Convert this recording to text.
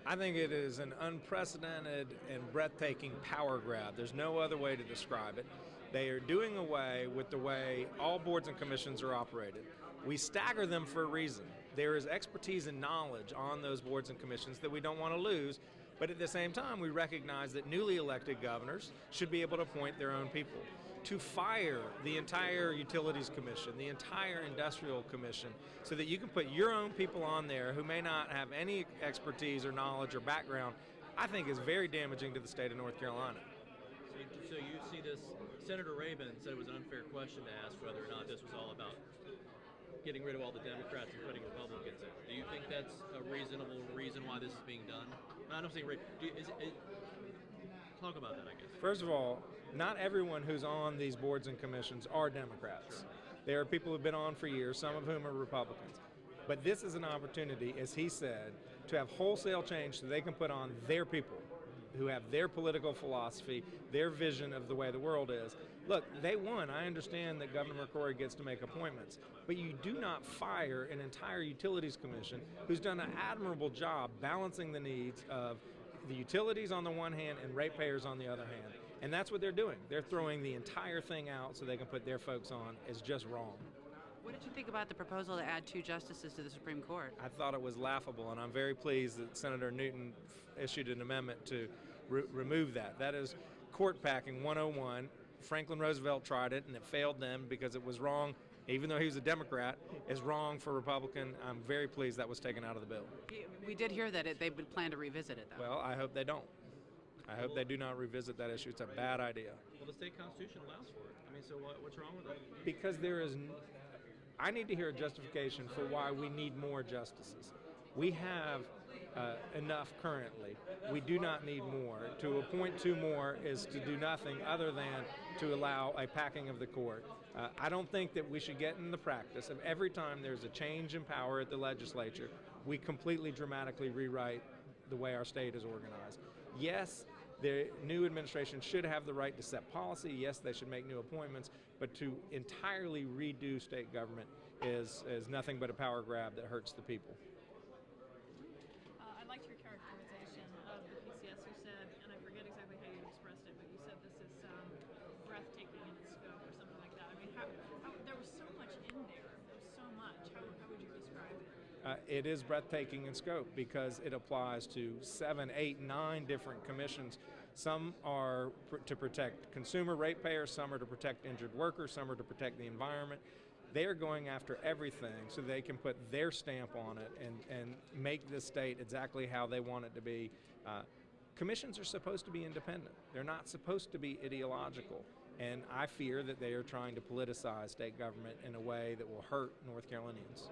I think it is an unprecedented and breathtaking power grab. There's no other way to describe it. They are doing away with the way all boards and commissions are operated. We stagger them for a reason. There is expertise and knowledge on those boards and commissions that we don't want to lose, but at the same time, we recognize that newly elected governors should be able to appoint their own people. To fire the entire Utilities Commission, the entire Industrial Commission, so that you can put your own people on there who may not have any expertise or knowledge or background, I think is very damaging to the state of North Carolina. So you see this, Senator Rabin said it was an unfair question to ask whether or not this was all about getting rid of all the Democrats and putting Republicans in. Do you think that's a reasonable reason why this is being done? I don't think, talk about that, I guess. First of all, not everyone who's on these boards and commissions are Democrats. There are people who've been on for years, some of whom are Republicans. But this is an opportunity, as he said, to have wholesale change so they can put on their people who have their political philosophy, their vision of the way the world is. Look, they won. I understand that Governor McCrory gets to make appointments, but you do not fire an entire Utilities Commission who's done an admirable job balancing the needs of the utilities on the one hand and ratepayers on the other hand. And that's what they're doing. They're throwing the entire thing out so they can put their folks on. It's just wrong. What did you think about the proposal to add 2 justices to the Supreme Court? I thought it was laughable, and I'm very pleased that Senator Newton issued an amendment to remove that. That is court packing 101. Franklin Roosevelt tried it, and it failed them because it was wrong. Even though he was a Democrat, it's wrong for Republican. I'm very pleased that was taken out of the bill. We did hear that they would plan to revisit it, though. Well, I hope they don't. I hope they do not revisit that issue. It's a bad idea. Well, the state constitution allows for it. I mean, so what's wrong with it? Because I need to hear a justification for why we need more justices. We have enough currently. We do not need more. To appoint 2 more is to do nothing other than to allow a packing of the court. I don't think that we should get in the practice of every time there's a change in power at the legislature, we completely dramatically rewrite the way our state is organized. Yes, the new administration should have the right to set policy. Yes, they should make new appointments, but to entirely redo state government is nothing but a power grab that hurts the people. I liked your characterization of the PCS. You said, and I forget exactly how you expressed it, but you said this is breathtaking in its scope or something like that. I mean, there was so much in there. There was so much. How would you describe it? It is breathtaking in scope because it applies to 7, 8, 9 different commissions. Some are to protect consumer ratepayers, some are to protect injured workers, some are to protect the environment. They are going after everything so they can put their stamp on it and make this state exactly how they want it to be. Commissions are supposed to be independent. They're not supposed to be ideological. And I fear that they are trying to politicize state government in a way that will hurt North Carolinians.